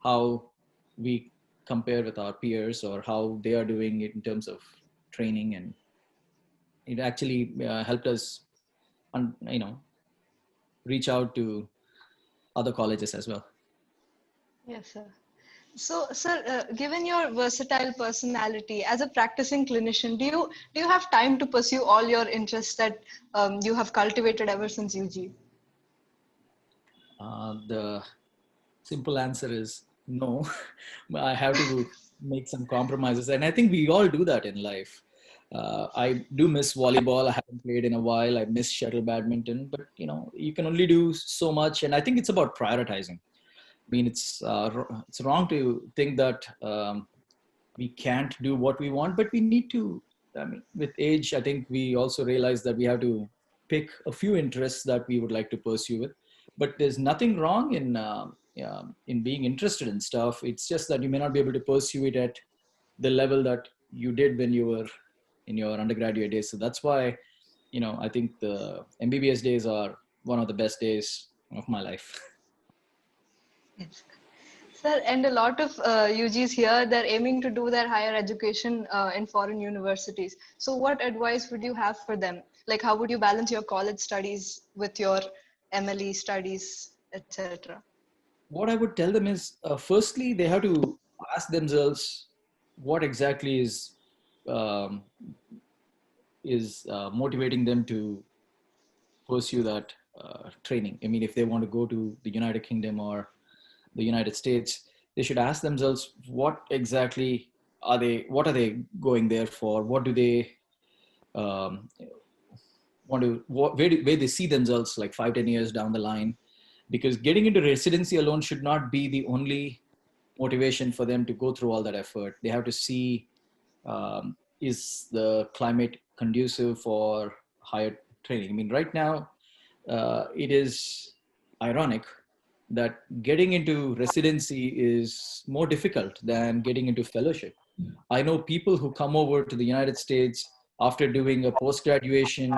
how we compare with our peers or how they are doing it in terms of training. And it actually helped us, reach out to other colleges as well.
Yes, sir. So, sir, given your versatile personality as a practicing clinician, do you have time to pursue all your interests that you have cultivated ever since UG?
The simple answer is no. I have to make some compromises, and I think we all do that in life. I do miss volleyball. I haven't played in a while. I miss shuttle badminton, but you can only do so much, and I think it's about prioritizing. I mean, it's wrong to think that we can't do what we want, but we need to. I mean, with age, I think we also realize that we have to pick a few interests that we would like to pursue with. But there's nothing wrong in being interested in stuff. It's just that you may not be able to pursue it at the level that you did when you were in your undergraduate days. So that's why, I think the MBBS days are one of the best days of my life.
Yes. Sir, and a lot of UGs here, they're aiming to do their higher education in foreign universities. So what advice would you have for them? Like, how would you balance your college studies with your MLE studies, etc.?
What I would tell them is, firstly, they have to ask themselves what exactly um, is motivating them to pursue that training. I mean, if they want to go to the United Kingdom or the United States, they should ask themselves what exactly what are they going there for? What do they want to, where they see themselves like 5-10 years down the line? Because getting into residency alone should not be the only motivation for them to go through all that effort. They have to see, is the climate conducive for higher training? I mean, right now, it is ironic that getting into residency is more difficult than getting into fellowship. I know people who come over to the United States after doing a post-graduation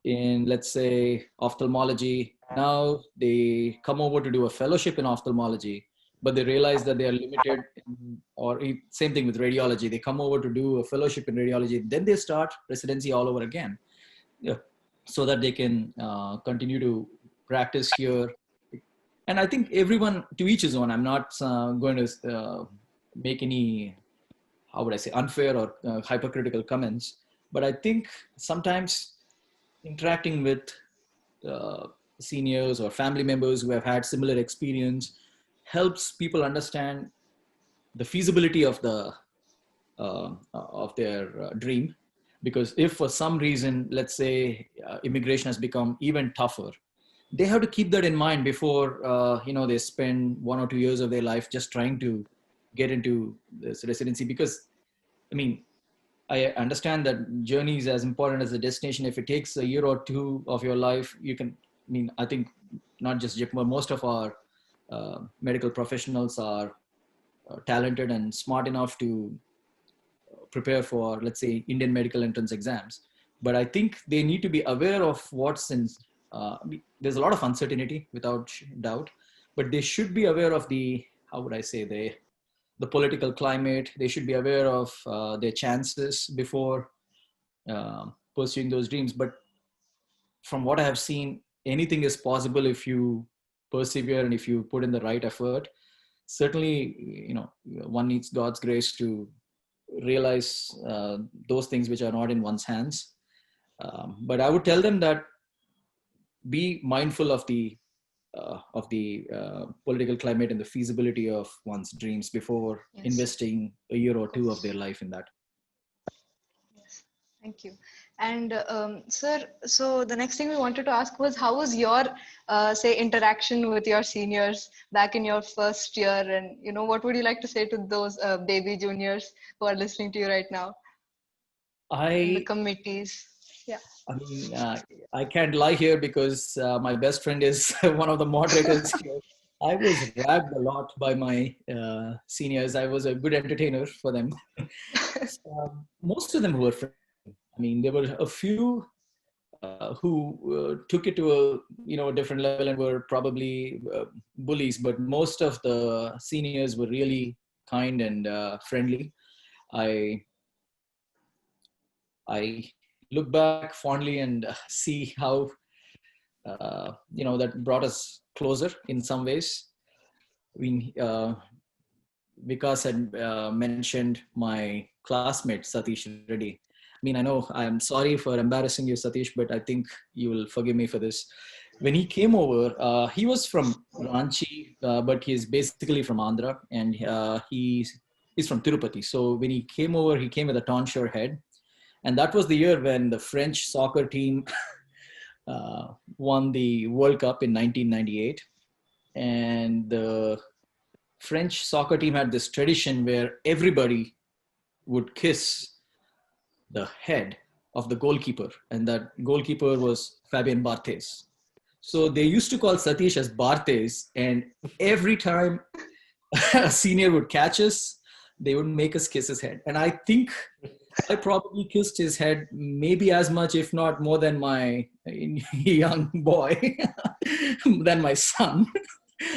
in, let's say, ophthalmology. Now they come over to do a fellowship in ophthalmology, but they realize that they are limited same thing with radiology. They come over to do a fellowship in radiology, then they start residency all over again. Yeah. So that they can continue to practice here. And I think everyone, to each his own. I'm not going to make any, how would I say, unfair or hypercritical comments. But I think sometimes interacting with seniors or family members who have had similar experience helps people understand the feasibility of their dream. Because if for some reason, let's say, immigration has become even tougher, they have to keep that in mind before they spend 1 or 2 years of their life just trying to get into this residency. Because I understand that journey is as important as the destination. If it takes a year or two of your life, you can, I think not just JIPMER, most of our medical professionals are talented and smart enough to prepare for, let's say, Indian medical entrance exams. But I think they need to be aware of what's in, there's a lot of uncertainty without doubt, but they should be aware of the, how would I say, the political climate. They should be aware of their chances before pursuing those dreams. But from what I have seen, anything is possible if you persevere and if you put in the right effort. Certainly, one needs God's grace to realize those things which are not in one's hands. But I would tell them that be mindful of the political climate and the feasibility of one's dreams before investing a year or two of their life in that.
Yes, thank you. And sir, so the next thing we wanted to ask was, how was your, say, interaction with your seniors back in your first year? And, what would you like to say to those baby juniors who are listening to you right now? In the committees. Yeah.
I can't lie here because my best friend is one of the moderators here. I was ragged a lot by my seniors. I was a good entertainer for them. Most of them were friends. There were a few who took it to a different level and were probably bullies, but most of the seniors were really kind and friendly. I look back fondly and see how that brought us closer in some ways. Vikas had mentioned my classmate Satish Reddy. I know I'm sorry for embarrassing you, Satish, but I think you will forgive me for this. When he came over, he was from Ranchi, but he's basically from Andhra, and he's from Tirupati. So when he came over, he came with a tonsure head. And that was the year when the French soccer team won the World Cup in 1998. And the French soccer team had this tradition where everybody would kiss the head of the goalkeeper. And that goalkeeper was Fabien Barthez. So they used to call Satish as Barthez. And every time a senior would catch us, they would make us kiss his head. And I think I probably kissed his head maybe as much, if not more than my young boy, than my son,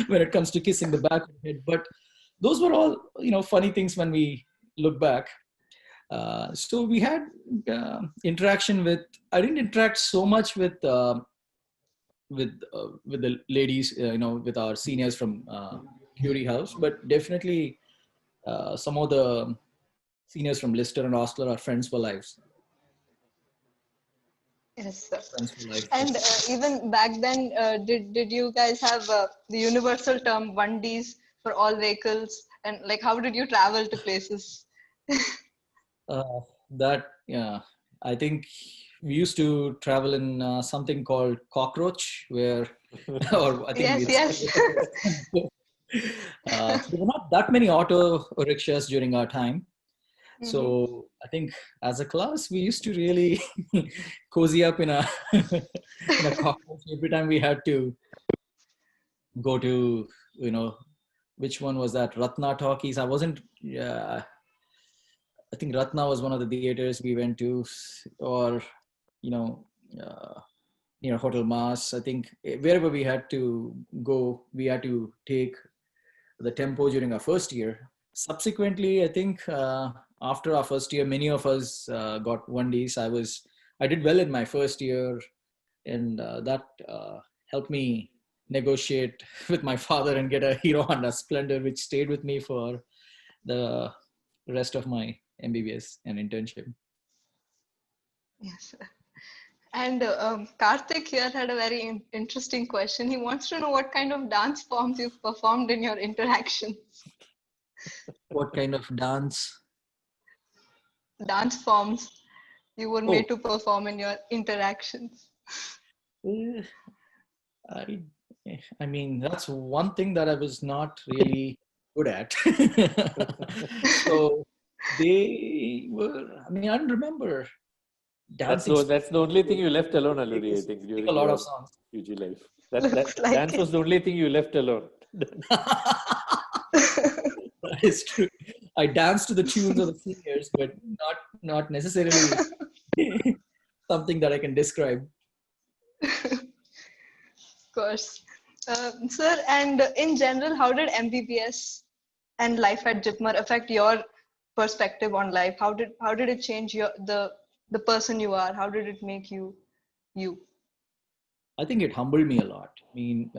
when it comes to kissing the back of the head. But those were all, funny things when we look back. So we had interaction with, I didn't interact so much with the ladies, with our seniors from Curie House, but definitely some of the seniors from Lister and Osler are friends for lives.
Yes, sir. And even back then, did you guys have the universal term 1Ds for all vehicles? And how did you travel to places?
I think we used to travel in something called Cockroach, where, or I think
yes.
There were not that many auto rickshaws during our time. So I think as a class, we used to really cozy up in a cockroach every time we had to go to, which one was that? Ratna Talkies. I wasn't, I think Ratna was one of the theaters we went to, or, you know, near Hotel Mass. I think wherever we had to go, we had to take the tempo during our first year. Subsequently, I think after our first year, many of us got 1Ds. I did well in my first year, and that helped me negotiate with my father and get a Hero Honda Splendor, which stayed with me for the rest of my MBBS and internship.
Yes. And Karthik here had a very interesting question. He wants to know what kind of dance forms you've performed in your interactions.
What kind of dance?
Dance forms you were made to perform in your interactions.
I mean, that's one thing that I was not really good at. So they were, I mean, I don't remember dancing.
That's the only thing you left alone, Aluri, I think, during
a lot
your
of songs.
UG life.
Looks like
dance was the only thing you left alone.
That is true. I danced to the tunes of the seniors, but not necessarily something that I can describe.
Of course. Sir, and in general, how did MBBS and life at JIPMER affect your perspective on life? How did it change the person you are? How did it make you you?
I think it humbled me a lot. I mean,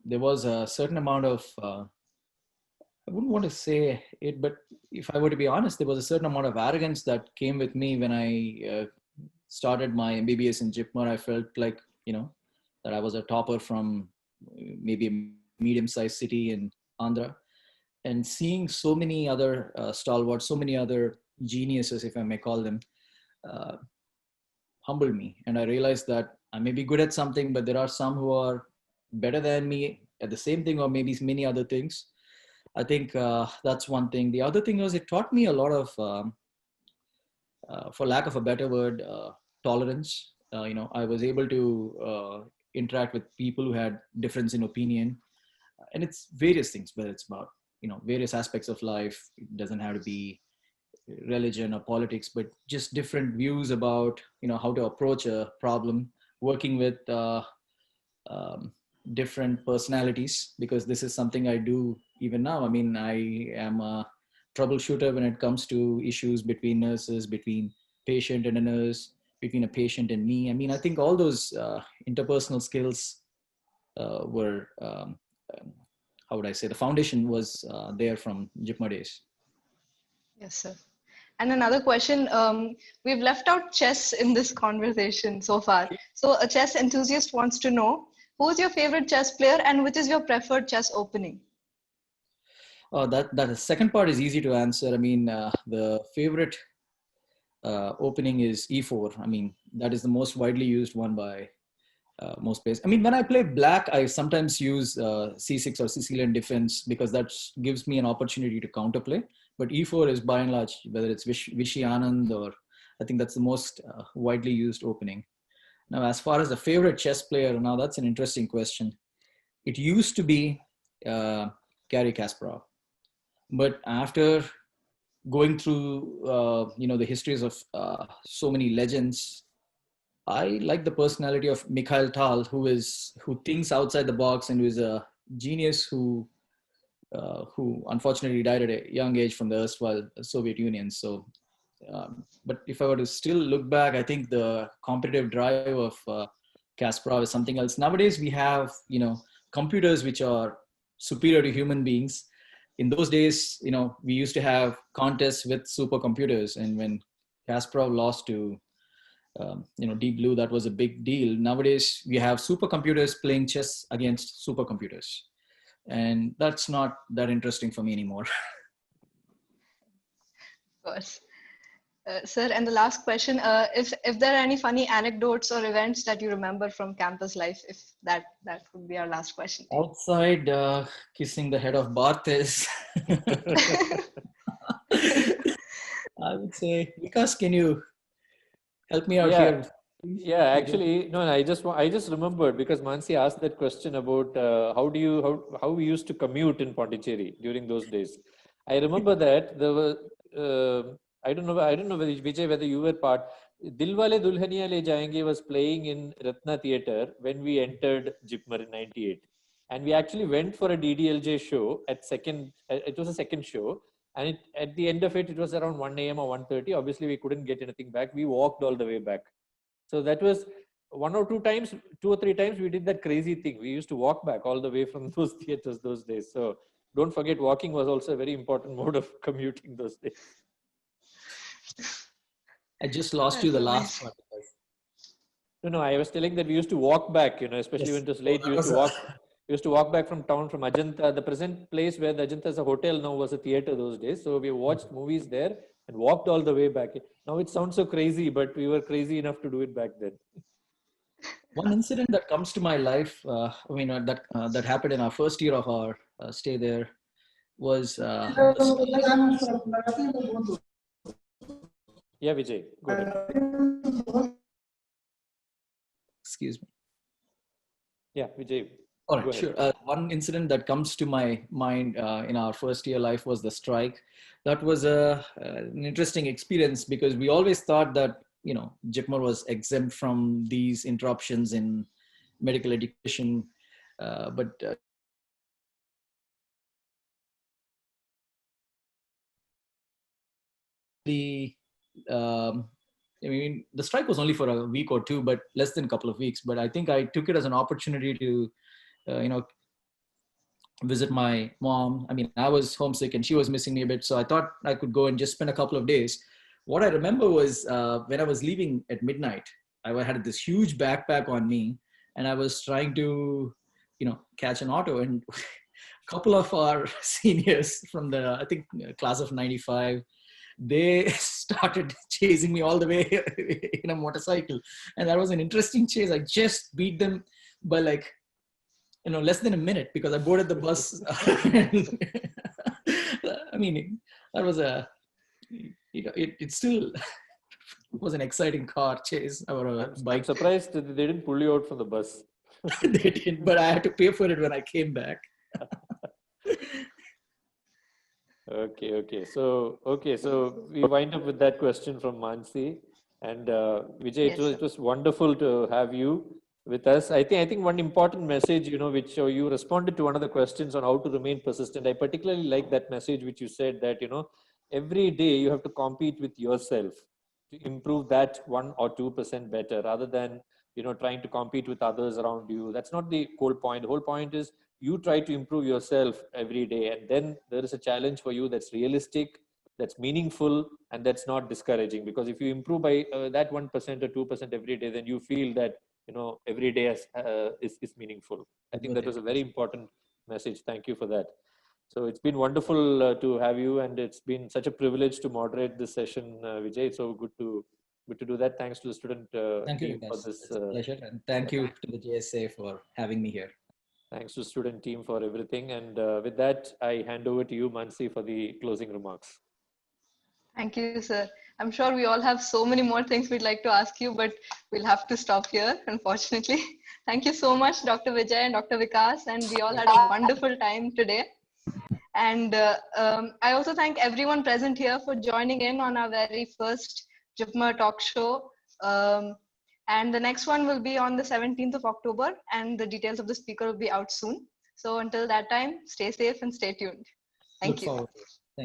there was a certain amount of, I wouldn't want to say it, but if I were to be honest, there was a certain amount of arrogance that came with me when I started my MBBS in JIPMER. I felt like, that I was a topper from maybe a medium-sized city in Andhra. And seeing so many other stalwarts, so many other geniuses, if I may call them, humbled me. And I realized that I may be good at something, but there are some who are better than me at the same thing, or maybe many other things. I think that's one thing. The other thing was it taught me a lot of, for lack of a better word, tolerance. I was able to interact with people who had difference in opinion, and it's various things, whether it's about various aspects of life. It doesn't have to be religion or politics, but just different views about how to approach a problem, working with different personalities, because this is something I do even now. I mean, I am a troubleshooter when it comes to issues between nurses, between patient and a nurse, between a patient and me. I mean, I think all those interpersonal skills were, how would I say, the foundation was there from JIPMER days.
Yes, sir. And another question, we've left out chess in this conversation so far. So a chess enthusiast wants to know, who's your favorite chess player and which is your preferred chess opening?
That second part is easy to answer. I mean, the favorite opening is E4. I mean, that is the most widely used one by most players. I mean, when I play black, I sometimes use C6 or Sicilian defense, because that gives me an opportunity to counterplay. But E4 is by and large, whether it's Vishy Anand, or I think that's the most widely used opening. Now, as far as the favorite chess player, now that's an interesting question. It used to be Garry Kasparov. But after going through, the histories of so many legends, I like the personality of Mikhail Tal, who thinks outside the box and who is a genius who unfortunately died at a young age from the erstwhile Soviet Union. So, but if I were to still look back, I think the competitive drive of Kasparov is something else. Nowadays, we have, computers which are superior to human beings. In those days, we used to have contests with supercomputers. And when Kasparov lost to, Deep Blue, that was a big deal. Nowadays, we have supercomputers playing chess against supercomputers. And that's not that interesting for me anymore.
Of course. Sir, and the last question, if there are any funny anecdotes or events that you remember from campus life, if that would be our last question.
Outside kissing the head of Barthes, I would say, Vikas, can you help me out here?
Yeah, actually, no, I just remembered because Mansi asked that question about how we used to commute in Pondicherry during those days. I remember that there were I don't know whether Vijay, whether you were part. Dilwale Dulhaniya Le Jayenge was playing in Ratna Theatre when we entered JIPMER in '98, and we actually went for a DDLJ show at second. It was a second show, and at the end of it, it was around 1 a.m. or 1:30. Obviously, we couldn't get anything back. We walked all the way back. So that was one or two times, 2 or 3 times we did that crazy thing. We used to walk back all the way from those theaters those days. So don't forget, walking was also a very important mode of commuting those days.
I just lost you the last part.
No, I was telling that we used to walk back, especially
Yes.
when it was late, we used to walk back from town, from Ajanta. The present place where the Ajanta is a hotel now was a theater those days. So we watched movies there and walked all the way back. Now it sounds so crazy, but we were crazy enough to do it back then.
One incident that comes to my life, that happened in our first year of our stay there was.
Yeah, Vijay, go ahead.
Excuse me.
Yeah, Vijay.
All right, sure. One incident that comes to my mind in our first year life was the strike. That was an interesting experience because we always thought that, JIPMER was exempt from these interruptions in medical education. But the strike was only for a week or two, but less than a couple of weeks. But I think I took it as an opportunity to, visit my mom. I mean, I was homesick and she was missing me a bit. So I thought I could go and just spend a couple of days. What I remember was when I was leaving at midnight, I had this huge backpack on me and I was trying to, catch an auto, and a couple of our seniors from the, I think, class of 95, they started chasing me all the way in a motorcycle. And that was an interesting chase. I just beat them by less than a minute because I boarded the bus. I mean, that was it still was an exciting car chase or a bike.
I'm surprised they didn't pull you out from the bus.
They did, but I had to pay for it when I came back.
Okay. So we wind up with that question from Mansi, and Vijay.
Yes,
it was wonderful to have you with us. I think one important message, which you responded to one of the questions on how to remain persistent. I particularly like that message which you said that every day you have to compete with yourself to improve that 1 or 2% better, rather than trying to compete with others around you. That's not the whole point. The whole point is you try to improve yourself every day, and then there is a challenge for you that's realistic, that's meaningful, and that's not discouraging. Because if you improve by that 1% or 2% every day, then you feel that every day is meaningful. I think that was a very important message. Thank you for that. So it's been wonderful to have you, and it's been such a privilege to moderate this session, Vijay. It's so good to do that. Thanks to the student
Thank you,
team for this.
It's a pleasure, and thank you to the JSA for having me here.
Thanks to student team for everything. And with that, I hand over to you, Mansi, for the closing remarks.
Thank you, sir. I'm sure we all have so many more things we'd like to ask you, but we'll have to stop here, unfortunately. Thank you so much, Dr. Vijay and Dr. Vikas, and we all had a wonderful time today. And I also thank everyone present here for joining in on our very first JIPMER Talk Show. And the next one will be on the 17th of October, and the details of the speaker will be out soon. So until that time, stay safe and stay tuned. Thank you.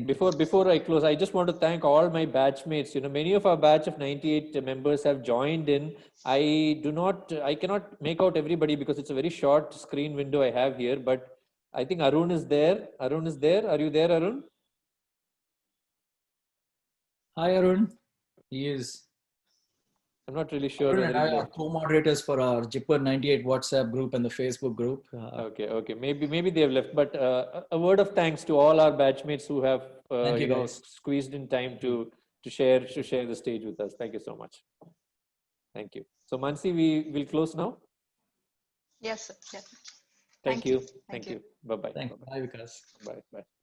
Before I close, I just want to thank all my batchmates. Many of our batch of 98 members have joined in. I cannot make out everybody because it's a very short screen window I have here, but I think Arun is there. Arun is there. Are you there, Arun?
Hi, Arun. He is.
I'm not really sure.
Arun and I are co-moderators for our JIPMER 98 WhatsApp group and the Facebook group.
Okay. Maybe they have left. But a word of thanks to all our batchmates who have squeezed in time to share the stage with us. Thank you so much. Thank you. So Mansi, we will close now.
Yes, sir. Yes.
Thank you. Thank you. Bye-bye.
Bye, Vikas.
Bye.